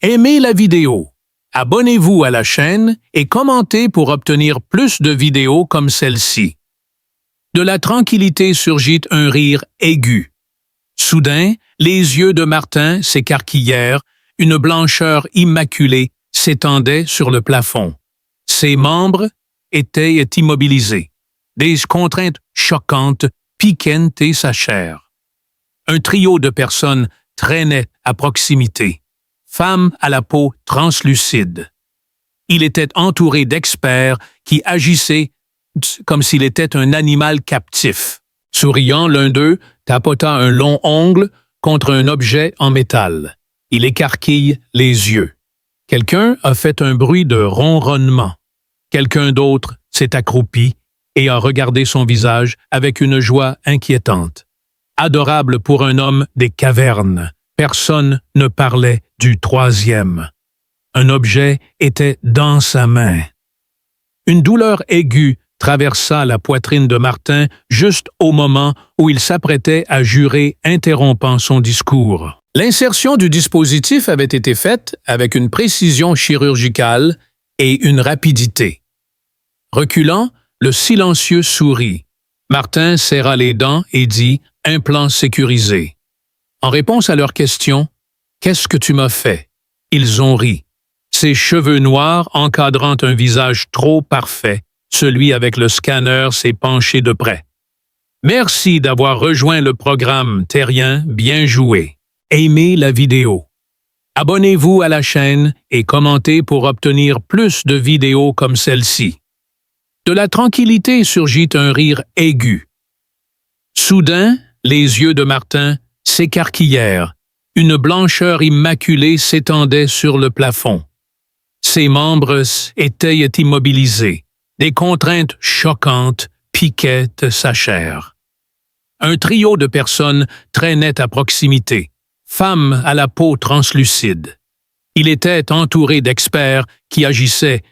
Aimez la vidéo, abonnez-vous à la chaîne et commentez pour obtenir plus de vidéos comme celle-ci. De la tranquillité surgit un rire aigu. Soudain, les yeux de Martin s'écarquillèrent, une blancheur immaculée s'étendait sur le plafond. Ses membres étaient immobilisés. Des contraintes choquantes piquaient sa chair. Un trio de personnes traînait à proximité. Femme à la peau translucide. Il était entouré d'experts qui agissaient comme s'il était un animal captif. Souriant, l'un d'eux tapota un long ongle contre un objet en métal. Il écarquille les yeux. Quelqu'un a fait un bruit de ronronnement. Quelqu'un d'autre s'est accroupi et a regardé son visage avec une joie inquiétante. Adorable pour un homme des cavernes, personne ne parlait du troisième. Un objet était dans sa main. Une douleur aiguë traversa la poitrine de Martin juste au moment où il s'apprêtait à jurer, interrompant son discours. L'insertion du dispositif avait été faite avec une précision chirurgicale et une rapidité. Reculant, le silencieux sourit. Martin serra les dents et dit « Implant sécurisé ». En réponse à leur question, « Qu'est-ce que tu m'as fait ?» Ils ont ri. Ses cheveux noirs encadrant un visage trop parfait, celui avec le scanner s'est penché de près. « Merci d'avoir rejoint le programme Terrien, bien joué. Aimez la vidéo. Abonnez-vous à la chaîne et commentez pour obtenir plus de vidéos comme celle-ci. » De la tranquillité surgit un rire aigu. Soudain, les yeux de Martin s'écarquillèrent. Une blancheur immaculée s'étendait sur le plafond. Ses membres étaient immobilisés. Des contraintes choquantes piquaient sa chair. Un trio de personnes traînait à proximité. Femme à la peau translucide. Il était entouré d'experts qui agissaient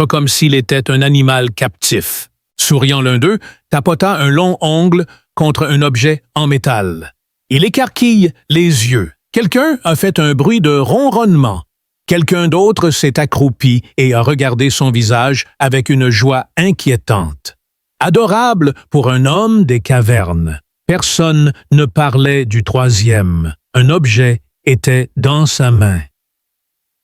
comme s'il était un animal captif. Souriant, l'un d'eux tapota un long ongle contre un objet en métal. Il écarquille les yeux. Quelqu'un a fait un bruit de ronronnement. Quelqu'un d'autre s'est accroupi et a regardé son visage avec une joie inquiétante. Adorable pour un homme des cavernes. Personne ne parlait du troisième. Un objet était dans sa main.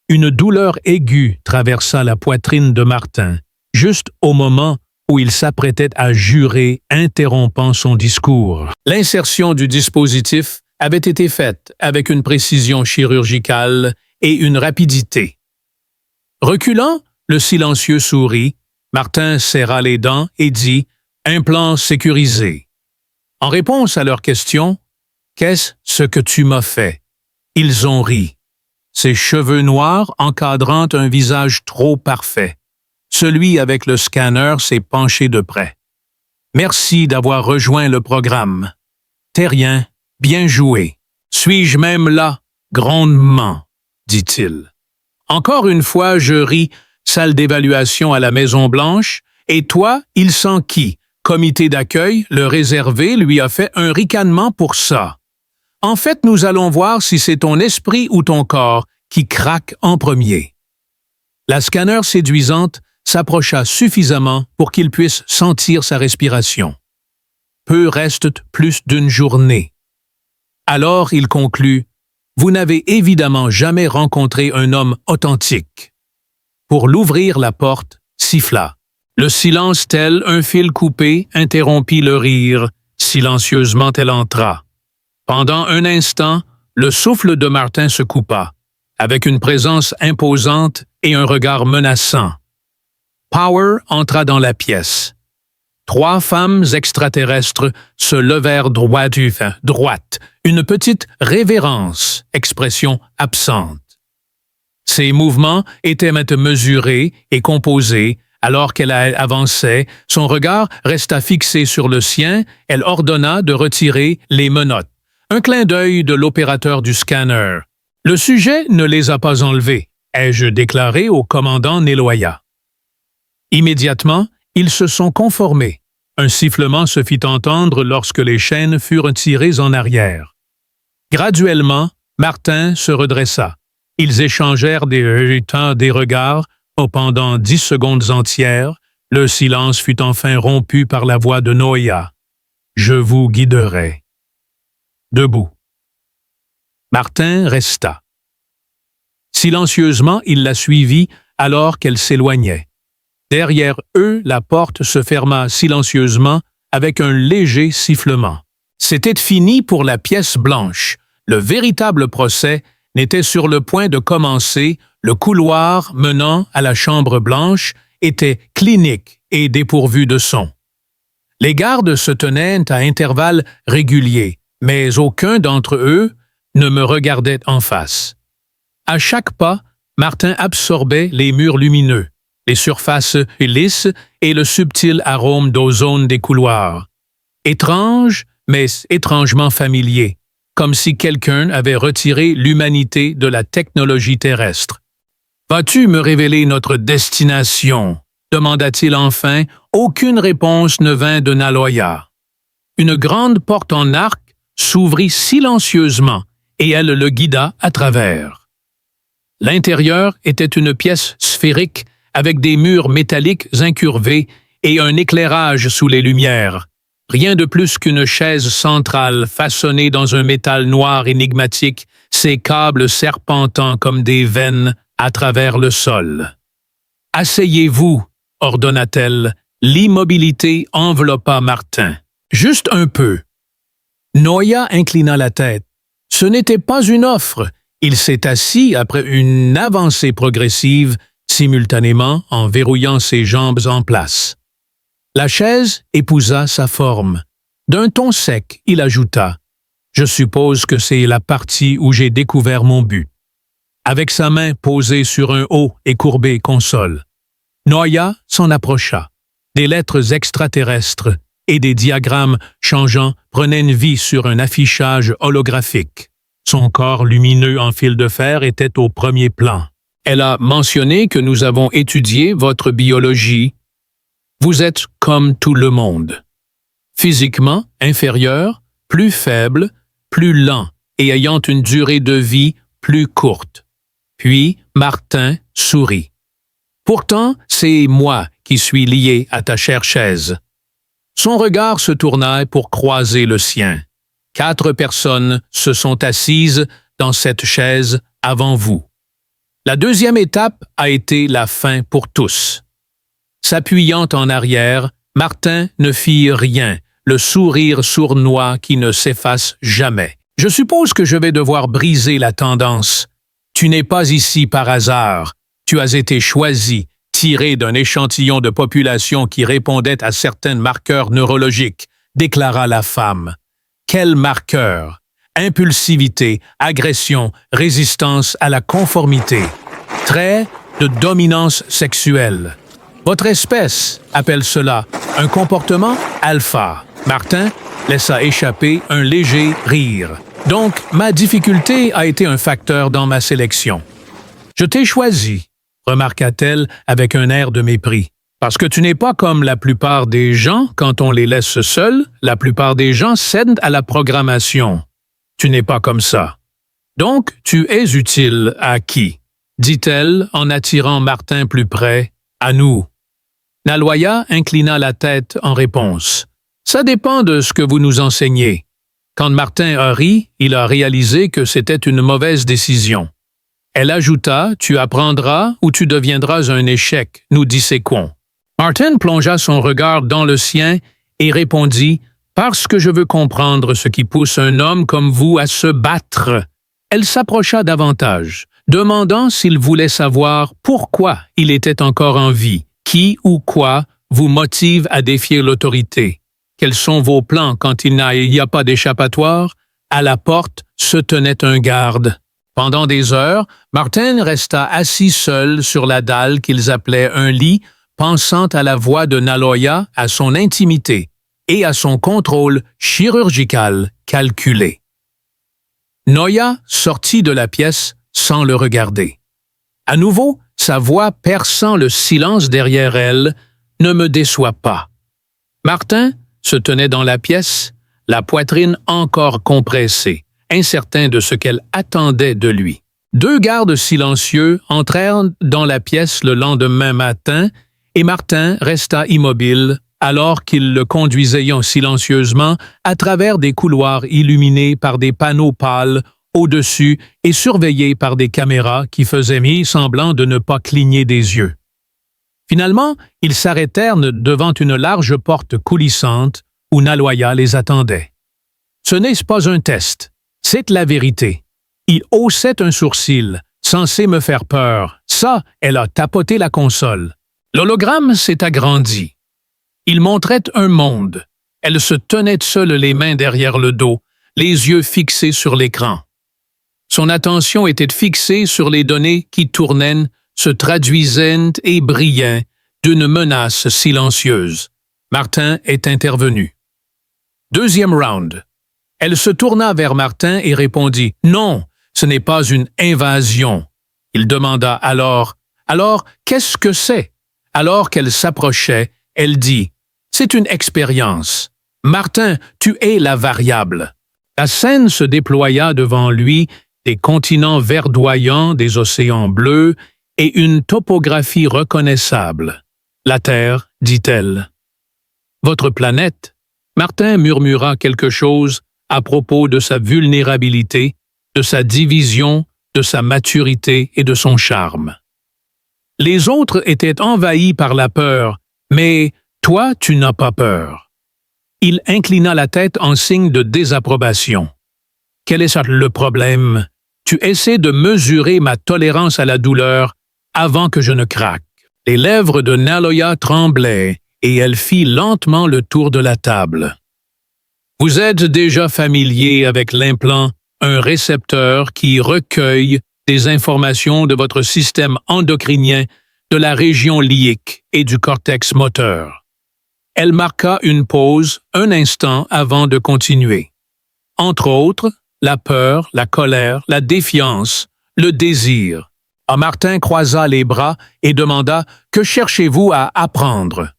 Une douleur aiguë traversa la poitrine de Martin, juste au moment où il s'apprêtait à jurer, interrompant son discours. L'insertion du dispositif avait été faite avec une précision chirurgicale et une rapidité. Reculant, le silencieux sourit. Martin serra les dents et dit « Implant sécurisé ». En réponse à leur question, « Qu'est-ce que tu m'as fait ?» Ils ont ri. Ses cheveux noirs encadrant un visage trop parfait. Celui avec le scanner s'est penché de près. « Merci d'avoir rejoint le programme. Terrien, bien joué. Suis-je même là, grandement, dit-il. Encore une fois, je ris, salle d'évaluation à la Maison-Blanche, et toi, il s'enquit. Comité d'accueil, le réservé, lui a fait un ricanement pour ça. En fait, nous allons voir si c'est ton esprit ou ton corps qui craque en premier. La scanner séduisante s'approcha suffisamment pour qu'il puisse sentir sa respiration. Peu reste plus d'une journée. Alors il conclut « Vous n'avez évidemment jamais rencontré un homme authentique. » Pour l'ouvrir, la porte siffla. Le silence tel un fil coupé interrompit le rire. Silencieusement elle entra. Pendant un instant, le souffle de Martin se coupa, avec une présence imposante et un regard menaçant. Power entra dans la pièce. 3 femmes extraterrestres se levèrent droite, une petite révérence, expression absente. Ses mouvements étaient mesurés et composés. Alors qu'elle avançait, son regard resta fixé sur le sien, elle ordonna de retirer les menottes. Un clin d'œil de l'opérateur du scanner. Le sujet ne les a pas enlevés, ai-je déclaré au commandant Neloya. Immédiatement, ils se sont conformés. Un sifflement se fit entendre lorsque les chaînes furent tirées en arrière. Graduellement, Martin se redressa. Ils échangèrent des regards pendant 10 secondes entières. Le silence fut enfin rompu par la voix de Noia. « Je vous guiderai. » Debout. Martin resta. Silencieusement, il la suivit alors qu'elle s'éloignait. Derrière eux, la porte se ferma silencieusement avec un léger sifflement. C'était fini pour la pièce blanche. Le véritable procès n'était sur le point de commencer. Le couloir menant à la chambre blanche était clinique et dépourvu de son. Les gardes se tenaient à intervalles réguliers, mais aucun d'entre eux ne me regardait en face. À chaque pas, Martin absorbait les murs lumineux, les surfaces lisses et le subtil arôme d'ozone des couloirs. Étrange, mais étrangement familier, comme si quelqu'un avait retiré l'humanité de la technologie terrestre. « Vas-tu me révéler notre destination ?» demanda-t-il enfin. Aucune réponse ne vint de Naloya. Une grande porte en arc s'ouvrit silencieusement et elle le guida à travers. L'intérieur était une pièce sphérique avec des murs métalliques incurvés et un éclairage sous les lumières. Rien de plus qu'une chaise centrale façonnée dans un métal noir énigmatique, ses câbles serpentant comme des veines à travers le sol. « Asseyez-vous » ordonna-t-elle. L'immobilité enveloppa Martin. « Juste un peu. » Noia inclina la tête. Ce n'était pas une offre. Il s'est assis après une avancée progressive, simultanément en verrouillant ses jambes en place. La chaise épousa sa forme. D'un ton sec, il ajouta « Je suppose que c'est la partie où j'ai découvert mon but. » Avec sa main posée sur un haut et courbé console, Noia s'en approcha. Des lettres extraterrestres et des diagrammes changeants prenaient une vie sur un affichage holographique. Son corps lumineux en fil de fer était au premier plan. Elle a mentionné que nous avons étudié votre biologie. Vous êtes comme tout le monde. Physiquement inférieur, plus faible, plus lent et ayant une durée de vie plus courte. Puis Martin sourit. Pourtant, c'est moi qui suis lié à ta chère chaise. Son regard se tourna pour croiser le sien. 4 personnes se sont assises dans cette chaise avant vous. La deuxième étape a été la fin pour tous. S'appuyant en arrière, Martin ne fit rien, le sourire sournois qui ne s'efface jamais. Je suppose que je vais devoir briser la tendance. Tu n'es pas ici par hasard. Tu as été choisi, tiré d'un échantillon de population qui répondait à certains marqueurs neurologiques, déclara la femme. Quels marqueurs? Impulsivité, agression, résistance à la conformité. Traits de dominance sexuelle. Votre espèce appelle cela un comportement alpha. Martin laissa échapper un léger rire. Donc, ma difficulté a été un facteur dans ma sélection. Je t'ai choisi, remarqua-t-elle avec un air de mépris. Parce que tu n'es pas comme la plupart des gens, quand on les laisse seuls, la plupart des gens cèdent à la programmation. Tu n'es pas comme ça. Donc, tu es utile à qui? Dit-elle en attirant Martin plus près. À nous. Naloya inclina la tête en réponse. Ça dépend de ce que vous nous enseignez. Quand Martin a ri, il a réalisé que c'était une mauvaise décision. Elle ajouta, tu apprendras ou tu deviendras un échec, nous disséquons. Martin plongea son regard dans le sien et répondit, parce que je veux comprendre ce qui pousse un homme comme vous à se battre. Elle s'approcha davantage, demandant s'il voulait savoir pourquoi il était encore en vie, qui ou quoi vous motive à défier l'autorité. Quels sont vos plans quand il n'y a pas d'échappatoire? À la porte se tenait un garde. Pendant des heures, Martin resta assis seul sur la dalle qu'ils appelaient un lit, pensant à la voix de Naloya, à son intimité et à son contrôle chirurgical calculé. Noia sortit de la pièce sans le regarder. À nouveau, sa voix perçant le silence derrière elle, « Ne me déçois pas. » Martin se tenait dans la pièce, la poitrine encore compressée, incertain de ce qu'elle attendait de lui. 2 gardes silencieux entrèrent dans la pièce le lendemain matin et Martin resta immobile alors qu'ils le conduisaient silencieusement à travers des couloirs illuminés par des panneaux pâles au-dessus et surveillés par des caméras qui faisaient semblant de ne pas cligner des yeux. Finalement, ils s'arrêtèrent devant une large porte coulissante où Naloya les attendait. Ce n'est pas un test, c'est la vérité. Il haussait un sourcil, censé me faire peur. Ça, elle a tapoté la console. L'hologramme s'est agrandi. Il montrait un monde. Elle se tenait seule les mains derrière le dos, les yeux fixés sur l'écran. Son attention était fixée sur les données qui tournaient, se traduisaient et brillaient d'une menace silencieuse. Martin est intervenu. 2e round. Elle se tourna vers Martin et répondit « Non, ce n'est pas une invasion. » Il demanda alors « Alors, qu'est-ce que c'est ?» Alors qu'elle s'approchait, elle dit « C'est une expérience. Martin, tu es la variable. » La scène se déploya devant lui, des continents verdoyants, des océans bleus et une topographie reconnaissable. « La Terre, dit-elle. »« Votre planète ?» Martin murmura quelque chose à propos de sa vulnérabilité, de sa division, de sa maturité et de son charme. Les autres étaient envahis par la peur, mais toi, tu n'as pas peur. Il inclina la tête en signe de désapprobation. Quel est le problème? Tu essaies de mesurer ma tolérance à la douleur avant que je ne craque. Les lèvres de Naloya tremblaient et elle fit lentement le tour de la table. Vous êtes déjà familier avec l'implant, un récepteur qui recueille des informations de votre système endocrinien, de la région liique et du cortex moteur. Elle marqua une pause un instant avant de continuer. Entre autres, la peur, la colère, la défiance, le désir. Martin croisa les bras et demanda « Que cherchez-vous à apprendre ?»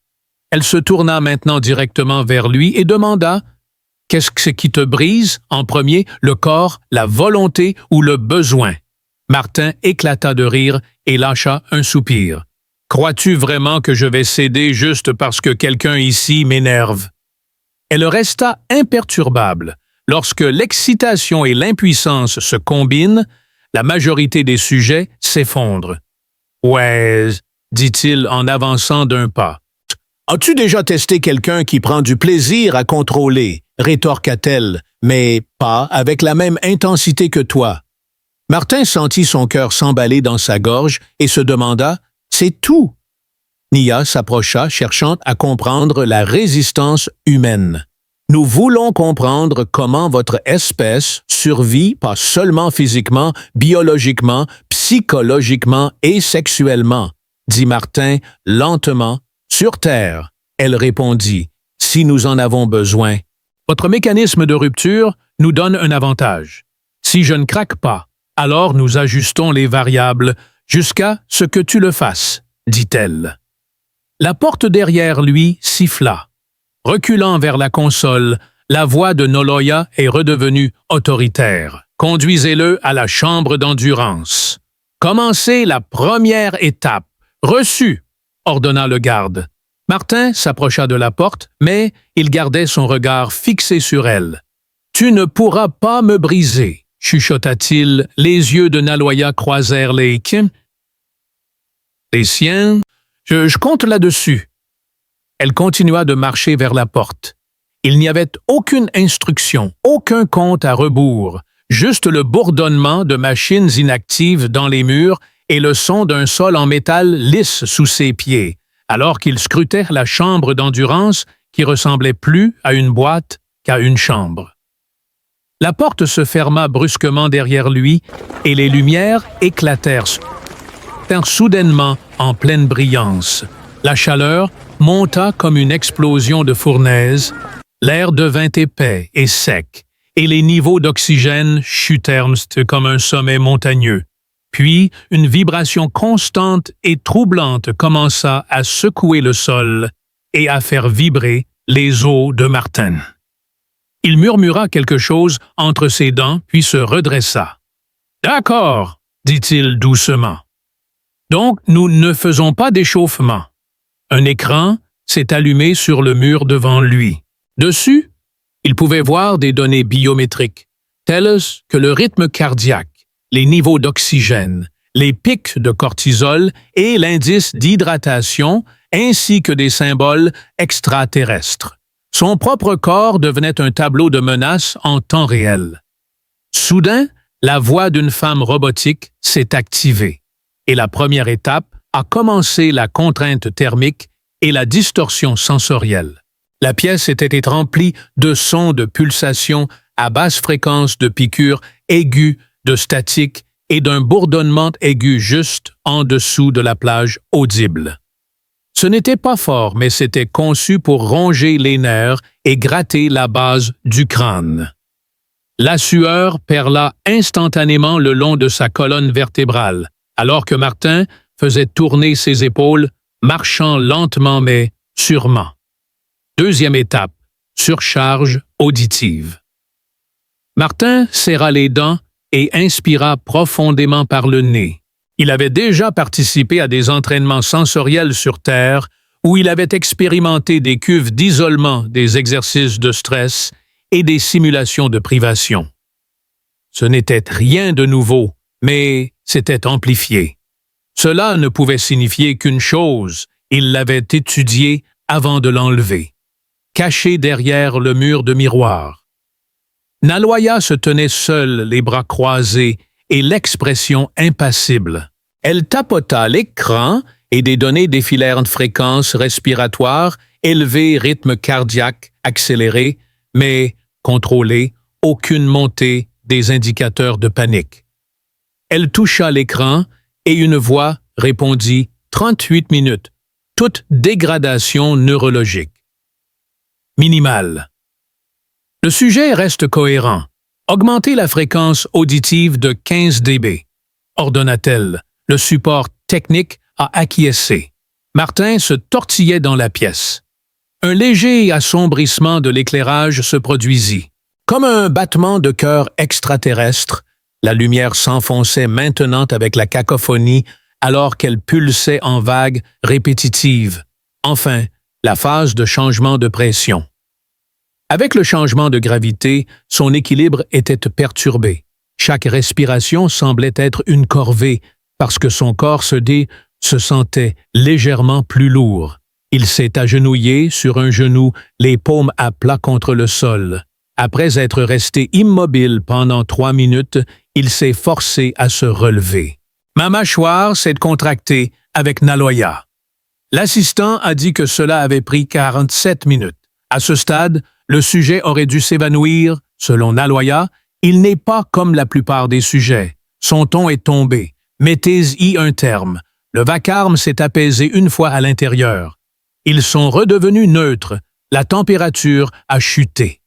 Elle se tourna maintenant directement vers lui et demanda « Qu'est-ce qui te brise en premier, le corps, la volonté ou le besoin ?» Martin éclata de rire et lâcha un soupir. « Crois-tu vraiment que je vais céder juste parce que quelqu'un ici m'énerve ?» Elle resta imperturbable. Lorsque l'excitation et l'impuissance se combinent, la majorité des sujets s'effondrent. « Ouais, » dit-il en avançant d'un pas. « As-tu déjà testé quelqu'un qui prend du plaisir à contrôler ?» rétorqua-t-elle, mais pas avec la même intensité que toi. Martin sentit son cœur s'emballer dans sa gorge et se demanda « C'est tout ?» Nia s'approcha, cherchant à comprendre la résistance humaine. Nous voulons comprendre comment votre espèce survit pas seulement physiquement, biologiquement, psychologiquement et sexuellement, dit Martin lentement. Sur Terre, elle répondit, si nous en avons besoin. Votre mécanisme de rupture nous donne un avantage. Si je ne craque pas, alors nous ajustons les variables jusqu'à ce que tu le fasses, dit-elle. La porte derrière lui siffla. Reculant vers la console, la voix de Naloya est redevenue autoritaire. Conduisez-le à la chambre d'endurance. Commencez la première étape. Reçu, ordonna le garde. Martin s'approcha de la porte, mais il gardait son regard fixé sur elle. Tu ne pourras pas me briser, chuchota-t-il. Les yeux de Naloya croisèrent les siens. Je compte là-dessus. Elle continua de marcher vers la porte. Il n'y avait aucune instruction, aucun compte à rebours, juste le bourdonnement de machines inactives dans les murs et le son d'un sol en métal lisse sous ses pieds, alors qu'il scrutait la chambre d'endurance qui ressemblait plus à une boîte qu'à une chambre. La porte se ferma brusquement derrière lui et les lumières éclatèrent soudainement en pleine brillance. La chaleur monta comme une explosion de fournaise, l'air devint épais et sec, et les niveaux d'oxygène chutèrent comme un sommet montagneux. Puis, une vibration constante et troublante commença à secouer le sol et à faire vibrer les os de Martin. Il murmura quelque chose entre ses dents, puis se redressa. « D'accord, dit-il doucement. Donc, nous ne faisons pas d'échauffement. Un écran s'est allumé sur le mur devant lui. Dessus, il pouvait voir des données biométriques, telles que le rythme cardiaque, les niveaux d'oxygène, les pics de cortisol et l'indice d'hydratation, ainsi que des symboles extraterrestres. Son propre corps devenait un tableau de menaces en temps réel. Soudain, la voix d'une femme robotique s'est activée, et la première étape a commencé la contrainte thermique et la distorsion sensorielle. La pièce était remplie de sons de pulsations à basse fréquence, de piqûres aiguës, de statique et d'un bourdonnement aigu juste en dessous de la plage audible. Ce n'était pas fort, mais c'était conçu pour ronger les nerfs et gratter la base du crâne. La sueur perla instantanément le long de sa colonne vertébrale, alors que Martin faisait tourner ses épaules, marchant lentement mais sûrement. Deuxième étape, surcharge auditive. Martin serra les dents et inspira profondément par le nez. Il avait déjà participé à des entraînements sensoriels sur Terre où il avait expérimenté des cuves d'isolement, des exercices de stress et des simulations de privation. Ce n'était rien de nouveau, mais c'était amplifié. Cela ne pouvait signifier qu'une chose, il l'avait étudié avant de l'enlever, caché derrière le mur de miroir. Naloya se tenait seule, les bras croisés et l'expression impassible. Elle tapota l'écran et des données défilèrent de fréquences respiratoires, élevées, rythme cardiaque, accéléré, mais contrôlé, aucune montée des indicateurs de panique. Elle toucha l'écran et une voix répondit « 38 minutes, toute dégradation neurologique. » Minimale. Le sujet reste cohérent. Augmenter la fréquence auditive de 15 dB. Ordonna-t-elle. Le support technique a acquiescé. Martin se tortillait dans la pièce. Un léger assombrissement de l'éclairage se produisit. Comme un battement de cœur extraterrestre, la lumière s'enfonçait maintenant avec la cacophonie alors qu'elle pulsait en vagues répétitives. Enfin, la phase de changement de pression. Avec le changement de gravité, son équilibre était perturbé. Chaque respiration semblait être une corvée parce que son corps se sentait légèrement plus lourd. Il s'est agenouillé sur un genou, les paumes à plat contre le sol. Après être resté immobile pendant 3 minutes, il s'est forcé à se relever. Ma mâchoire s'est contractée avec Naloya. L'assistant a dit que cela avait pris 47 minutes. À ce stade, le sujet aurait dû s'évanouir. Selon Naloya, il n'est pas comme la plupart des sujets. Son ton est tombé. Mettez-y un terme. Le vacarme s'est apaisé une fois à l'intérieur. Ils sont redevenus neutres. La température a chuté.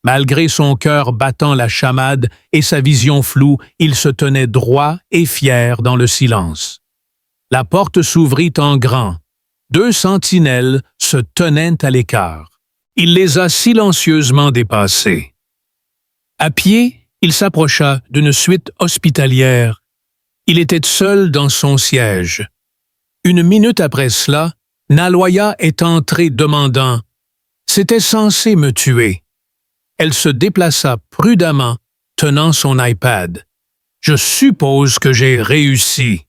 Malgré son cœur battant la chamade et sa vision floue, il se tenait droit et fier dans le silence. La porte s'ouvrit en grand. 2 sentinelles se tenaient à l'écart. Il les a silencieusement dépassés. À pied, il s'approcha d'une suite hospitalière. Il était seul dans son siège. 1 minute après cela, Naloya est entrée demandant « C'était censé me tuer ». Elle se déplaça prudemment, tenant son iPad. « Je suppose que j'ai réussi.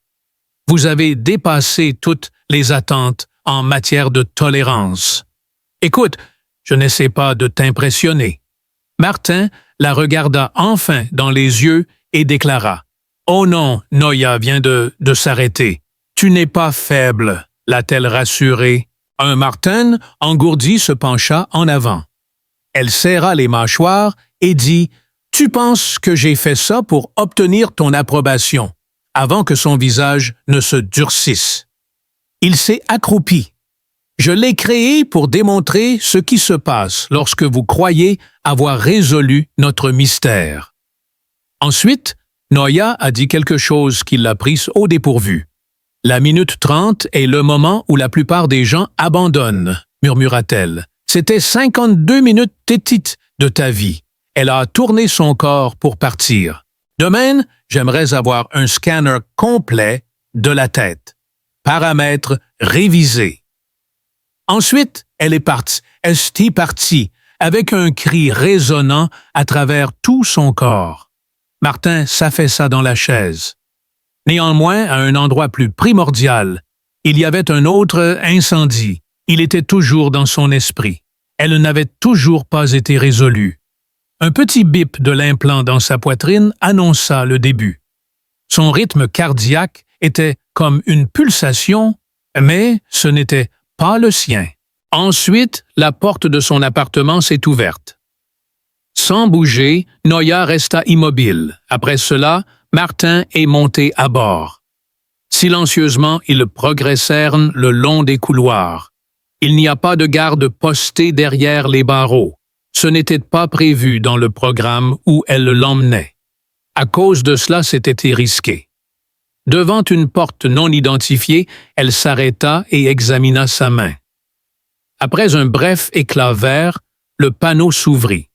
Vous avez dépassé toutes les attentes en matière de tolérance. Écoute, je n'essaie pas de t'impressionner. » Martin la regarda enfin dans les yeux et déclara « Oh non, Noya vient de s'arrêter. Tu n'es pas faible, l'a-t-elle rassuré. Un Martin engourdi se pencha en avant. Elle serra les mâchoires et dit « Tu penses que j'ai fait ça pour obtenir ton approbation » avant que son visage ne se durcisse. Il s'est accroupi. « Je l'ai créé pour démontrer ce qui se passe lorsque vous croyez avoir résolu notre mystère. » Ensuite, Noya a dit quelque chose qui l'a prise au dépourvu. « La minute 30 est le moment où la plupart des gens abandonnent, » murmura-t-elle. « C'était 52 minutes tétites de ta vie. » Elle a tourné son corps pour partir. Demain, j'aimerais avoir un scanner complet de la tête. Paramètres révisés. Ensuite, elle est partie, avec un cri résonnant à travers tout son corps. Martin s'affaissa dans la chaise. Néanmoins, à un endroit plus primordial, il y avait un autre incendie. Il était toujours dans son esprit. Elle n'avait toujours pas été résolue. Un petit bip de l'implant dans sa poitrine annonça le début. Son rythme cardiaque était comme une pulsation, mais ce n'était pas le sien. Ensuite, la porte de son appartement s'est ouverte. Sans bouger, Noya resta immobile. Après cela, Martin est monté à bord. Silencieusement, ils progressèrent le long des couloirs. Il n'y a pas de garde posté derrière les barreaux. Ce n'était pas prévu dans le programme où elle l'emmenait. À cause de cela, c'était risqué. Devant une porte non identifiée, elle s'arrêta et examina sa main. Après un bref éclat vert, le panneau s'ouvrit.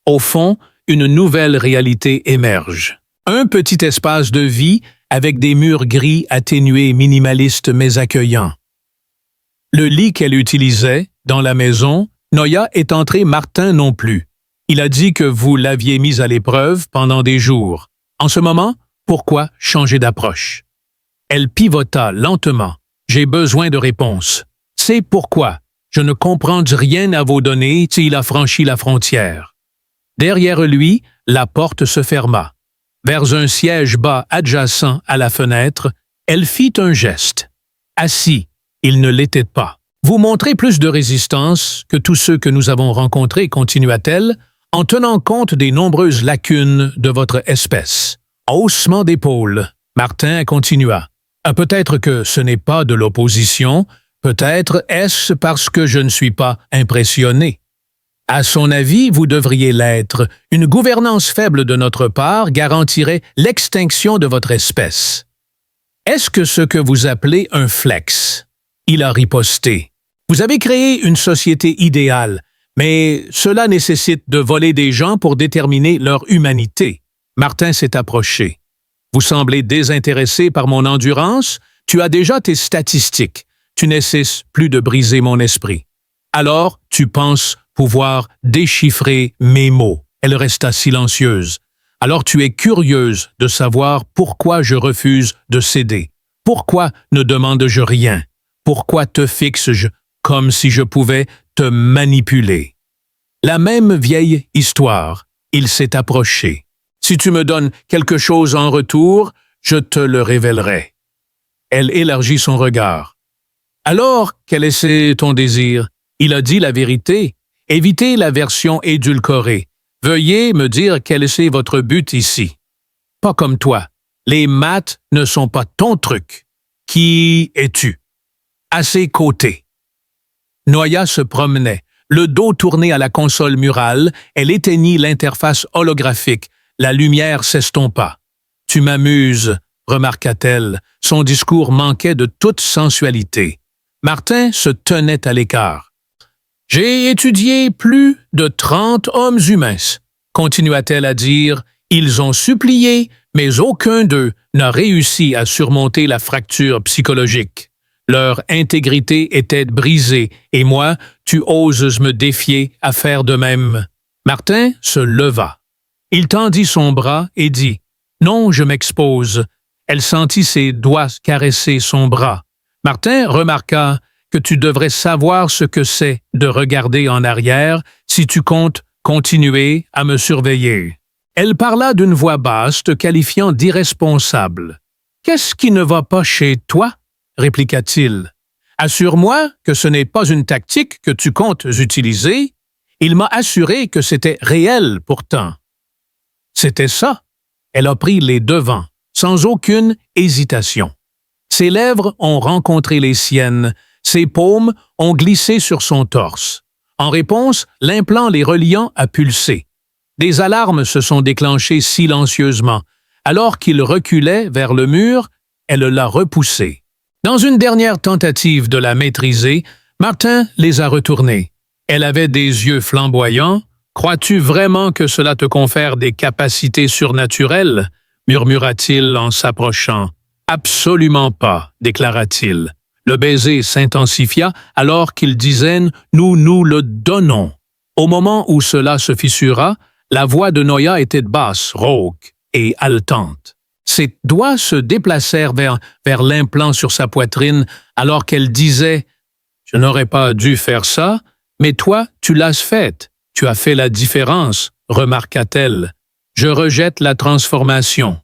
Au fond, une nouvelle réalité émerge. Un petit espace de vie avec des murs gris atténués, minimalistes mais accueillants. Le lit qu'elle utilisait, dans la maison, Noya est entré Martin non plus. Il a dit que vous l'aviez mis à l'épreuve pendant des jours. En ce moment, pourquoi changer d'approche? Elle pivota lentement. J'ai besoin de réponses. C'est pourquoi. Je ne comprends rien à vos données s'il a franchi la frontière. Derrière lui, la porte se ferma. Vers un siège bas adjacent à la fenêtre, elle fit un geste. Assis, il ne l'était pas. Vous montrez plus de résistance que tous ceux que nous avons rencontrés, continua-t-elle, en tenant compte des nombreuses lacunes de votre espèce. Haussement d'épaules, Martin continua. Peut-être que ce n'est pas de l'opposition, peut-être est-ce parce que je ne suis pas impressionné. À son avis, vous devriez l'être. Une gouvernance faible de notre part garantirait l'extinction de votre espèce. Est-ce que ce que vous appelez un flex? Il a riposté. Vous avez créé une société idéale, mais cela nécessite de voler des gens pour déterminer leur humanité. Martin s'est approché. Vous semblez désintéressé par mon endurance? Tu as déjà tes statistiques. Tu n'essaies plus de briser mon esprit. Alors, tu penses pouvoir déchiffrer mes mots. Elle resta silencieuse. Alors tu es curieuse de savoir pourquoi je refuse de céder. Pourquoi ne demande-je rien? Pourquoi te fixe-je comme si je pouvais te manipuler? La même vieille histoire. Il s'est approché. Si tu me donnes quelque chose en retour, je te le révélerai. Elle élargit son regard. Alors, quel est ton désir? Il a dit la vérité. Évitez la version édulcorée. Veuillez me dire quel est votre but ici. Pas comme toi. Les maths ne sont pas ton truc. Qui es-tu? À ses côtés. Noya se promenait. Le dos tourné à la console murale, elle éteignit l'interface holographique. La lumière s'estompa. « Tu m'amuses », remarqua-t-elle. Son discours manquait de toute sensualité. Martin se tenait à l'écart. « J'ai étudié plus de 30 hommes humains, » continua-t-elle à dire. « Ils ont supplié, mais aucun d'eux n'a réussi à surmonter la fracture psychologique. Leur intégrité était brisée, et moi, tu oses me défier à faire de même. » Martin se leva. Il tendit son bras et dit « Non, je m'expose. » Elle sentit ses doigts caresser son bras. Martin remarqua que tu devrais savoir ce que c'est de regarder en arrière si tu comptes continuer à me surveiller. Elle parla d'une voix basse, te qualifiant d'irresponsable. « Qu'est-ce qui ne va pas chez toi? » répliqua-t-il. « Assure-moi que ce n'est pas une tactique que tu comptes utiliser. » Il m'a assuré que c'était réel pourtant. C'était ça. Elle a pris les devants, sans aucune hésitation. Ses lèvres ont rencontré les siennes, ses paumes ont glissé sur son torse. En réponse, l'implant les reliant a pulsé. Des alarmes se sont déclenchées silencieusement. Alors qu'il reculait vers le mur, elle l'a repoussé. Dans une dernière tentative de la maîtriser, Martin les a retournés. Elle avait des yeux flamboyants. « Crois-tu vraiment que cela te confère des capacités surnaturelles? » murmura-t-il en s'approchant. « Absolument pas, déclara-t-il. Le baiser s'intensifia alors qu'ils disaient « Nous nous le donnons ». Au moment où cela se fissura, la voix de Noya était basse, rauque et haletante. Ses doigts se déplacèrent vers l'implant sur sa poitrine alors qu'elle disait « Je n'aurais pas dû faire ça, mais toi, tu l'as fait. Tu as fait la différence, remarqua-t-elle. Je rejette la transformation. »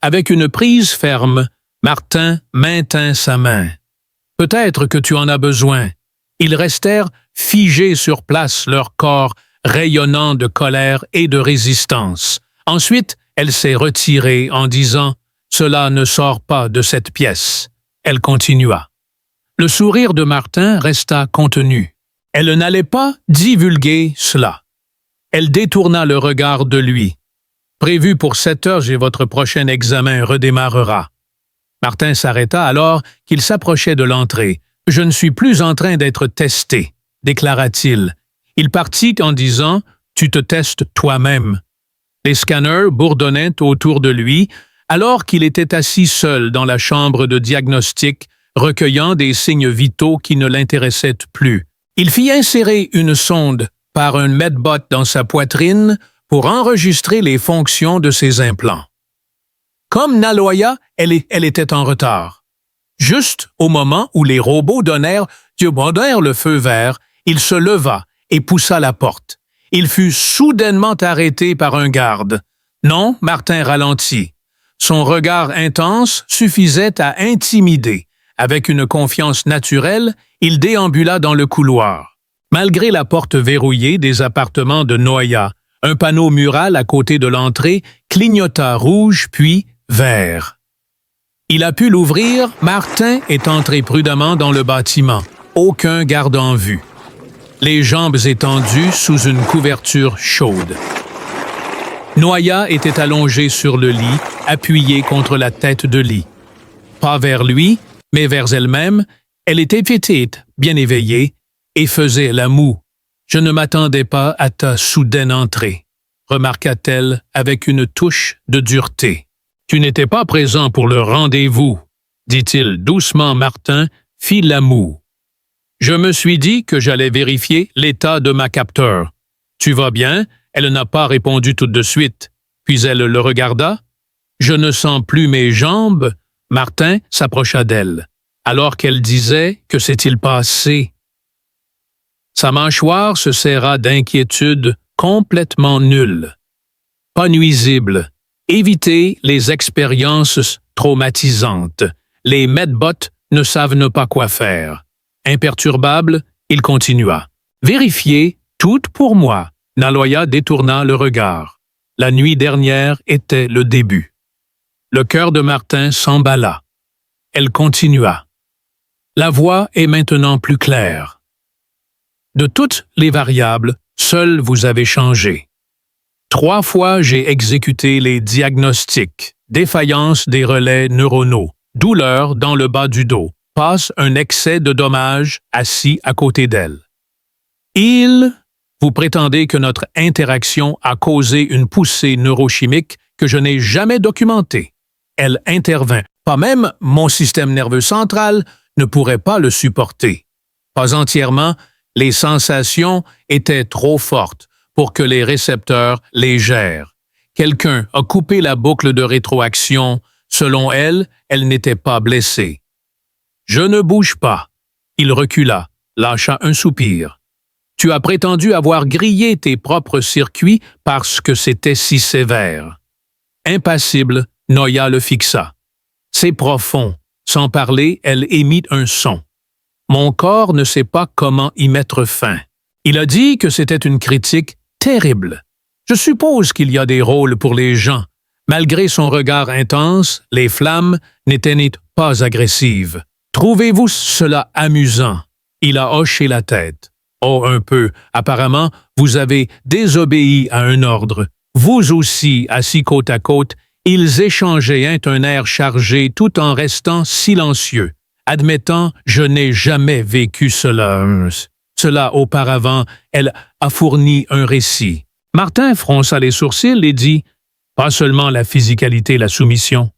Avec une prise ferme, Martin maintint sa main. « Peut-être que tu en as besoin. » Ils restèrent figés sur place, leur corps rayonnant de colère et de résistance. Ensuite, elle s'est retirée en disant « Cela ne sort pas de cette pièce. » Elle continua. Le sourire de Martin resta contenu. Elle n'allait pas divulguer cela. Elle détourna le regard de lui. « Prévu pour 7 heures et votre prochain examen redémarrera. » Martin s'arrêta alors qu'il s'approchait de l'entrée. « Je ne suis plus en train d'être testé, » déclara-t-il. Il partit en disant « Tu te testes toi-même. » Les scanners bourdonnaient autour de lui alors qu'il était assis seul dans la chambre de diagnostic, recueillant des signes vitaux qui ne l'intéressaient plus. Il fit insérer une sonde par un medbot dans sa poitrine pour enregistrer les fonctions de ses implants. Comme Naloya, elle était en retard. Juste au moment où les robots donnèrent le feu vert, il se leva et poussa la porte. Il fut soudainement arrêté par un garde. Non, Martin ralentit. Son regard intense suffisait à intimider. Avec une confiance naturelle, il déambula dans le couloir. Malgré la porte verrouillée des appartements de Noya, un panneau mural à côté de l'entrée clignota rouge puis vert. Il a pu l'ouvrir, Martin est entré prudemment dans le bâtiment. Aucun garde en vue. Les jambes étendues sous une couverture chaude. Noya était allongée sur le lit, appuyée contre la tête de lit. Pas vers lui, mais vers elle-même, elle était petite, bien éveillée, et faisait la moue. « Je ne m'attendais pas à ta soudaine entrée », remarqua-t-elle avec une touche de dureté. « Tu n'étais pas présent pour le rendez-vous, » dit-il doucement. Martin fit la moue. « Je me suis dit que j'allais vérifier l'état de ma capteur. Tu vas bien? » Elle n'a pas répondu tout de suite. Puis elle le regarda. « Je ne sens plus mes jambes. » Martin s'approcha d'elle, alors qu'elle disait « Que s'est-il passé? » Sa mâchoire se serra d'inquiétude complètement nulle. Pas nuisible. Évitez les expériences traumatisantes. Les medbots ne savent pas quoi faire. Imperturbable, il continua. « Vérifiez tout pour moi. » Naloya détourna le regard. La nuit dernière était le début. Le cœur de Martin s'emballa. Elle continua. La voix est maintenant plus claire. De toutes les variables, seule vous avez changé. 3 fois j'ai exécuté les diagnostics, défaillance des relais neuronaux, douleur dans le bas du dos, passe un excès de dommages assis à côté d'elle. Vous prétendez que notre interaction a causé une poussée neurochimique que je n'ai jamais documentée. Elle intervint. Pas même mon système nerveux central ne pourrait pas le supporter. Pas entièrement, les sensations étaient trop fortes pour que les récepteurs les gèrent. Quelqu'un a coupé la boucle de rétroaction. Selon elle, elle n'était pas blessée. Je ne bouge pas. Il recula, lâcha un soupir. Tu as prétendu avoir grillé tes propres circuits parce que c'était si sévère. Impassible, Noya le fixa. C'est profond. Sans parler, elle émit un son. Mon corps ne sait pas comment y mettre fin. Il a dit que c'était une critique terrible. Je suppose qu'il y a des rôles pour les gens. Malgré son regard intense, les flammes n'étaient pas agressives. Trouvez-vous cela amusant? Il a hoché la tête. Oh, un peu. Apparemment, vous avez désobéi à un ordre. Vous aussi, assis côte à côte, ils échangeaient un air chargé tout en restant silencieux. Admettant, je n'ai jamais vécu cela. Cela auparavant, elle a fourni un récit. Martin fronça les sourcils et dit pas seulement la physicalité, la soumission.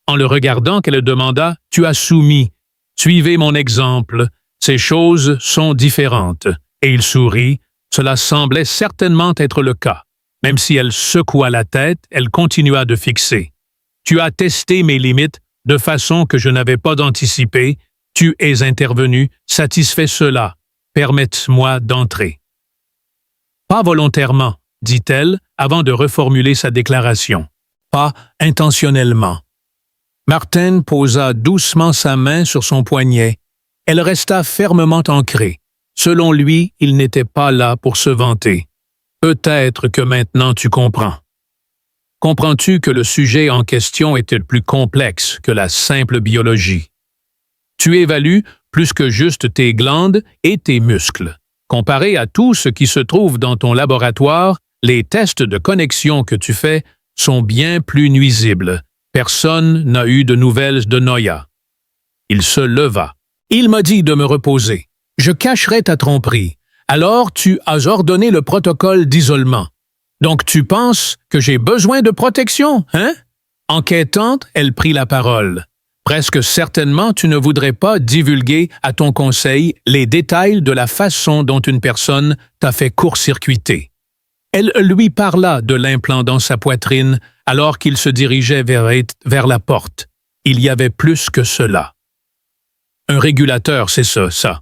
En le regardant, qu'elle demanda « Tu as soumis. Suivez mon exemple. Ces choses sont différentes. » Et il sourit. Cela semblait certainement être le cas. Même si elle secoua la tête, elle continua de fixer. « Tu as testé mes limites de façon que je n'avais pas anticipé. Tu es intervenu, satisfait cela. Permette-moi d'entrer. » Pas volontairement, dit-elle, avant de reformuler sa déclaration. Pas intentionnellement. Martin posa doucement sa main sur son poignet. Elle resta fermement ancrée. Selon lui, il n'était pas là pour se vanter. Peut-être que maintenant tu comprends. Comprends-tu que le sujet en question était plus complexe que la simple biologie? Tu évalues plus que juste tes glandes et tes muscles. Comparé à tout ce qui se trouve dans ton laboratoire, les tests de connexion que tu fais sont bien plus nuisibles. Personne n'a eu de nouvelles de Noia. Il se leva. Il m'a dit de me reposer. Je cacherai ta tromperie. Alors tu as ordonné le protocole d'isolement. Donc tu penses que j'ai besoin de protection, hein? Enquêtante, elle prit la parole. Presque certainement, tu ne voudrais pas divulguer à ton conseil les détails de la façon dont une personne t'a fait court-circuiter. Elle lui parla de l'implant dans sa poitrine alors qu'il se dirigeait vers la porte. Il y avait plus que cela. Un régulateur, c'est ça.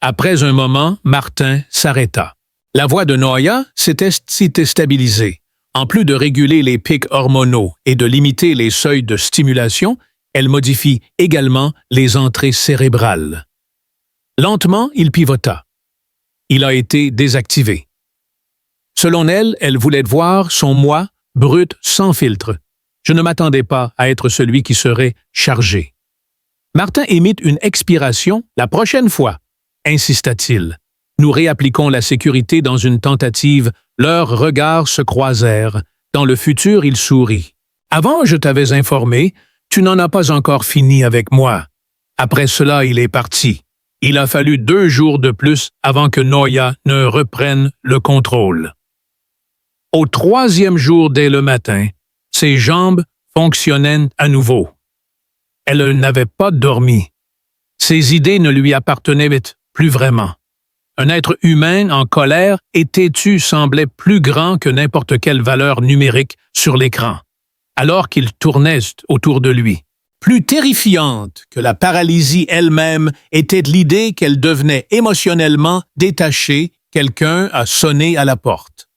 Après un moment, Martin s'arrêta. La voix de Noia s'était stabilisée. En plus de réguler les pics hormonaux et de limiter les seuils de stimulation, elle modifie également les entrées cérébrales. Lentement, il pivota. Il a été désactivé. Selon elle, elle voulait voir son moi brut sans filtre. Je ne m'attendais pas à être celui qui serait chargé. Martin émit une expiration la prochaine fois, insista-t-il. Nous réappliquons la sécurité dans une tentative. Leurs regards se croisèrent. Dans le futur, il sourit. Avant, je t'avais informé, tu n'en as pas encore fini avec moi. Après cela, il est parti. Il a fallu 2 jours de plus avant que Noia ne reprenne le contrôle. Au 3e jour dès le matin, ses jambes fonctionnaient à nouveau. Elle n'avait pas dormi. Ses idées ne lui appartenaient plus vraiment. Un être humain en colère et têtu semblait plus grand que n'importe quelle valeur numérique sur l'écran, alors qu'il tournait autour de lui. Plus terrifiante que la paralysie elle-même était l'idée qu'elle devenait émotionnellement détachée. Quelqu'un a sonné à la porte.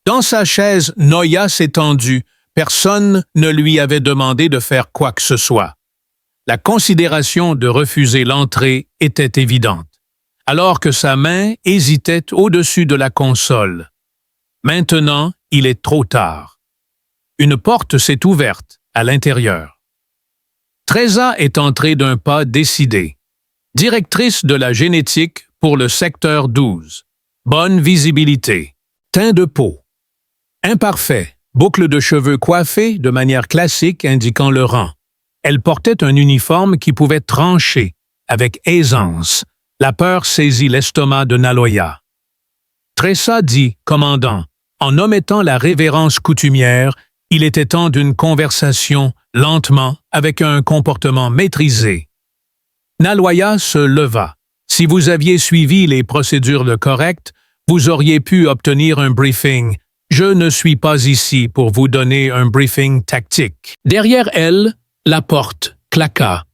Dans sa chaise, Noia s'est tendue. Personne ne lui avait demandé de faire quoi que ce soit. La considération de refuser l'entrée était évidente, alors que sa main hésitait au-dessus de la console. Maintenant, il est trop tard. Une porte s'est ouverte à l'intérieur. Tresa est entrée d'un pas décidé. Directrice de la génétique pour le secteur 12. Bonne visibilité. Teint de peau. Imparfait. Boucle de cheveux coiffée de manière classique indiquant le rang. Elle portait un uniforme qui pouvait trancher avec aisance. La peur saisit l'estomac de Naloya. Tresa dit « Commandant », en omettant la révérence coutumière. Il était temps d'une conversation, lentement, avec un comportement maîtrisé. Naloya se leva. Si vous aviez suivi les procédures correctes, vous auriez pu obtenir un briefing. Je ne suis pas ici pour vous donner un briefing tactique. Derrière elle, la porte claqua.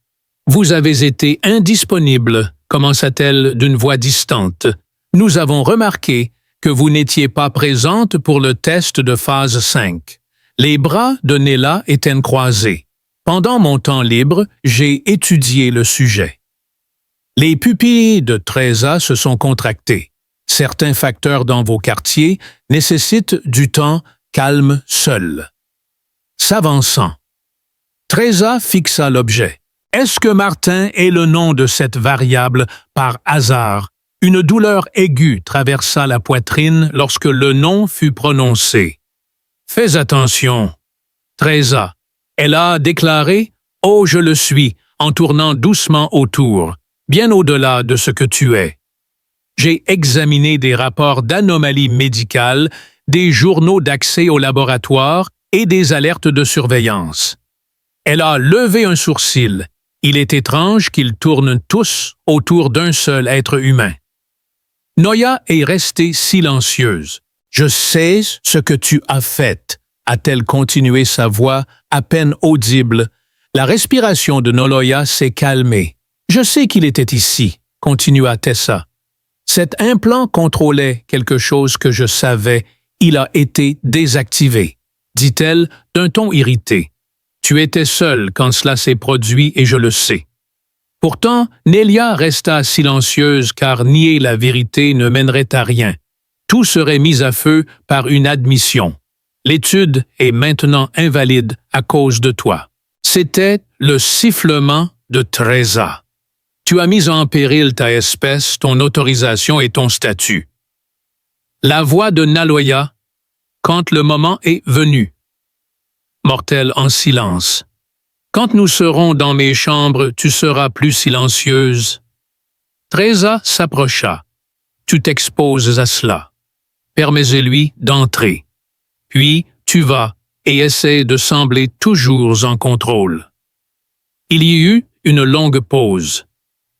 Vous avez été indisponible, commença-t-elle d'une voix distante. Nous avons remarqué que vous n'étiez pas présente pour le test de phase 5. Les bras de Nella étaient croisés. Pendant mon temps libre, j'ai étudié le sujet. Les pupilles de Tresa se sont contractées. Certains facteurs dans vos quartiers nécessitent du temps calme seul. S'avançant. Tresa fixa l'objet. Est-ce que Martin est le nom de cette variable par hasard? Une douleur aiguë traversa la poitrine lorsque le nom fut prononcé. Fais attention. Tresa. Elle a déclaré « Oh, je le suis » en tournant doucement autour, bien au-delà de ce que tu es. J'ai examiné des rapports d'anomalies médicales, des journaux d'accès au laboratoire et des alertes de surveillance. Elle a levé un sourcil. Il est étrange qu'ils tournent tous autour d'un seul être humain. Noya est restée silencieuse. « Je sais ce que tu as fait », a-t-elle continué, sa voix à peine audible. La respiration de Noloya s'est calmée. « Je sais qu'il était ici », continua Tessa. « Cet implant contrôlait quelque chose que je savais. Il a été désactivé, dit-elle d'un ton irrité. Tu étais seule quand cela s'est produit et je le sais. Pourtant, Nelia resta silencieuse car nier la vérité ne mènerait à rien. Tout serait mis à feu par une admission. L'étude est maintenant invalide à cause de toi. C'était le sifflement de Treza. Tu as mis en péril ta espèce, ton autorisation et ton statut. La voix de Naloya, quand le moment est venu. Mortel en silence. Quand nous serons dans mes chambres, tu seras plus silencieuse. Treza s'approcha. Tu t'exposes à cela. Permets-lui d'entrer. Puis tu vas et essaie de sembler toujours en contrôle. Il y eut une longue pause.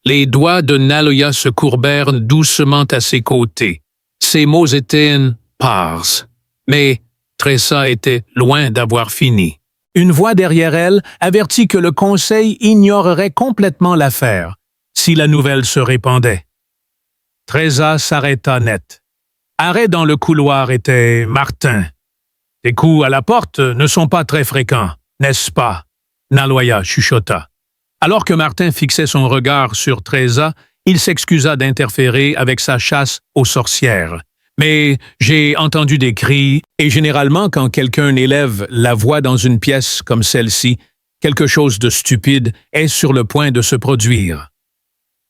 Les doigts de Naloya se courbèrent doucement à ses côtés. Ses mots étaient parses, mais Treza était loin d'avoir fini. Une voix derrière elle avertit que le conseil ignorerait complètement l'affaire si la nouvelle se répandait. Treza s'arrêta net. Arrêt dans le couloir était Martin. Tes coups à la porte ne sont pas très fréquents, n'est-ce pas? Naloya chuchota. Alors que Martin fixait son regard sur Treza, il s'excusa d'interférer avec sa chasse aux sorcières. Mais j'ai entendu des cris, et généralement quand quelqu'un élève la voix dans une pièce comme celle-ci, quelque chose de stupide est sur le point de se produire.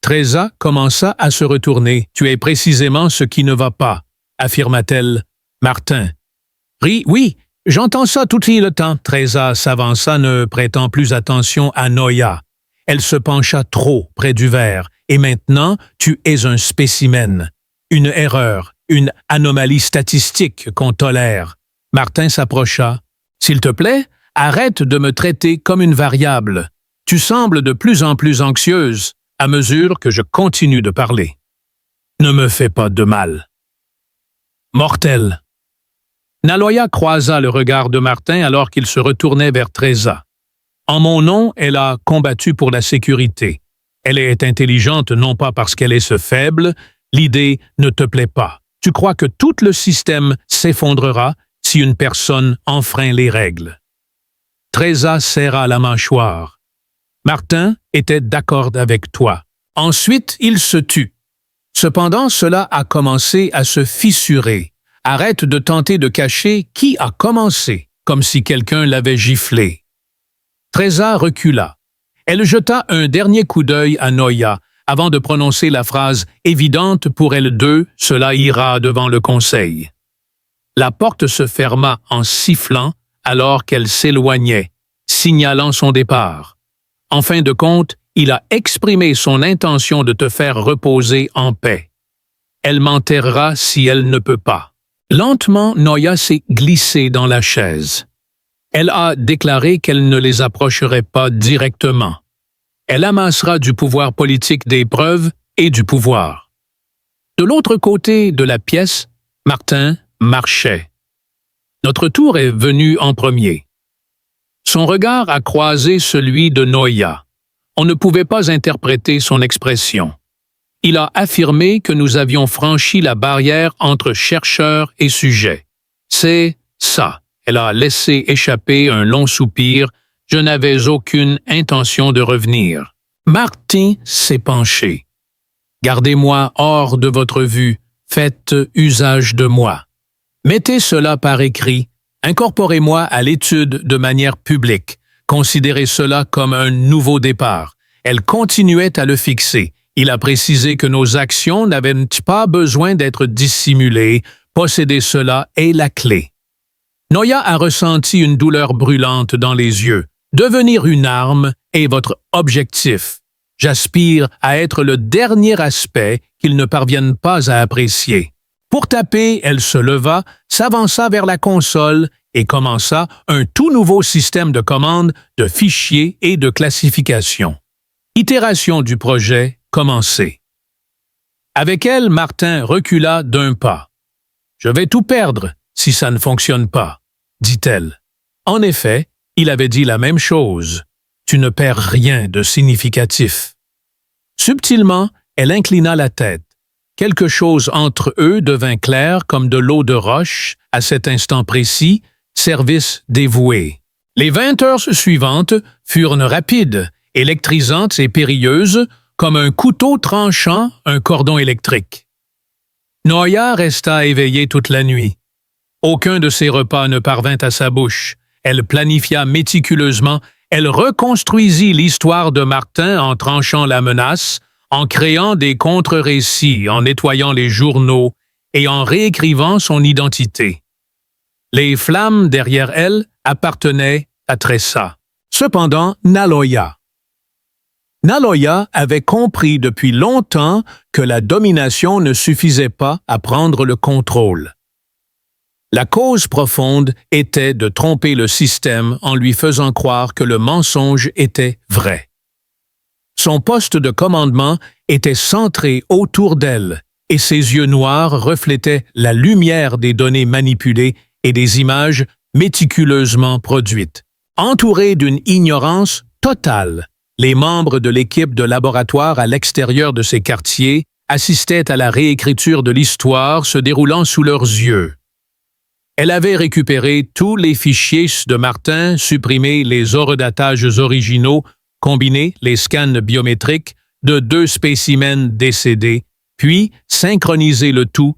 Treza commença à se retourner. « Tu es précisément ce qui ne va pas », affirma-t-elle. Martin. « Oui, j'entends ça tout le temps. » Treza s'avança, ne prêtant plus attention à Noya. Elle se pencha trop près du verre. « Et maintenant, tu es un spécimen. Une erreur, une anomalie statistique qu'on tolère. » Martin s'approcha. « S'il te plaît, arrête de me traiter comme une variable. Tu sembles de plus en plus anxieuse à mesure que je continue de parler. Ne me fais pas de mal. » Mortel. Naloya croisa le regard de Martin alors qu'il se retournait vers Treza. En mon nom, elle a combattu pour la sécurité. Elle est intelligente non pas parce qu'elle est ce faible, l'idée ne te plaît pas. Tu crois que tout le système s'effondrera si une personne enfreint les règles. Treza serra la mâchoire. Martin était d'accord avec toi. Ensuite, il se tut. Cependant, cela a commencé à se fissurer. Arrête de tenter de cacher qui a commencé, comme si quelqu'un l'avait giflé. Treza recula. Elle jeta un dernier coup d'œil à Noya, avant de prononcer la phrase évidente pour elles deux, « Cela ira devant le conseil ». La porte se ferma en sifflant alors qu'elle s'éloignait, signalant son départ. En fin de compte, il a exprimé son intention de te faire reposer en paix. Elle m'enterrera si elle ne peut pas. Lentement, Noya s'est glissée dans la chaise. Elle a déclaré qu'elle ne les approcherait pas directement. Elle amassera du pouvoir politique des preuves et du pouvoir. De l'autre côté de la pièce, Martin marchait. Notre tour est venu en premier. Son regard a croisé celui de Noya. On ne pouvait pas interpréter son expression. Il a affirmé que nous avions franchi la barrière entre chercheur et sujet. C'est ça. Elle a laissé échapper un long soupir. Je n'avais aucune intention de revenir. Martin s'est penché. Gardez-moi hors de votre vue. Faites usage de moi. Mettez cela par écrit. Incorporez-moi à l'étude de manière publique. Considérez cela comme un nouveau départ. Elle continuait à le fixer. Il a précisé que nos actions n'avaient pas besoin d'être dissimulées. Posséder cela est la clé. Noya a ressenti une douleur brûlante dans les yeux. Devenir une arme est votre objectif. J'aspire à être le dernier aspect qu'ils ne parviennent pas à apprécier. Pour taper, elle se leva, s'avança vers la console et commença un tout nouveau système de commande de fichiers et de classification. Itération du projet commencée. Avec elle, Martin recula d'un pas. « Je vais tout perdre si ça ne fonctionne pas, » dit-elle. En effet, il avait dit la même chose. « Tu ne perds rien de significatif. » Subtilement, elle inclina la tête. Quelque chose entre eux devint clair comme de l'eau de roche, à cet instant précis, service dévoué. Les 20 heures suivantes furent rapides, électrisantes et périlleuses, comme un couteau tranchant un cordon électrique. Noia resta éveillée toute la nuit. Aucun de ses repas ne parvint à sa bouche. Elle planifia méticuleusement, elle reconstruisit l'histoire de Martin en tranchant la menace, en créant des contre-récits, en nettoyant les journaux et en réécrivant son identité. Les flammes derrière elle appartenaient à Tressa. Cependant, Naloya avait compris depuis longtemps que la domination ne suffisait pas à prendre le contrôle. La cause profonde était de tromper le système en lui faisant croire que le mensonge était vrai. Son poste de commandement était centré autour d'elle et ses yeux noirs reflétaient la lumière des données manipulées et des images méticuleusement produites. Entourés d'une ignorance totale, les membres de l'équipe de laboratoire à l'extérieur de ces quartiers assistaient à la réécriture de l'histoire se déroulant sous leurs yeux. Elle avait récupéré tous les fichiers de Martin, supprimé les horodatages originaux, combiné les scans biométriques de 2 spécimens décédés, puis synchronisé le tout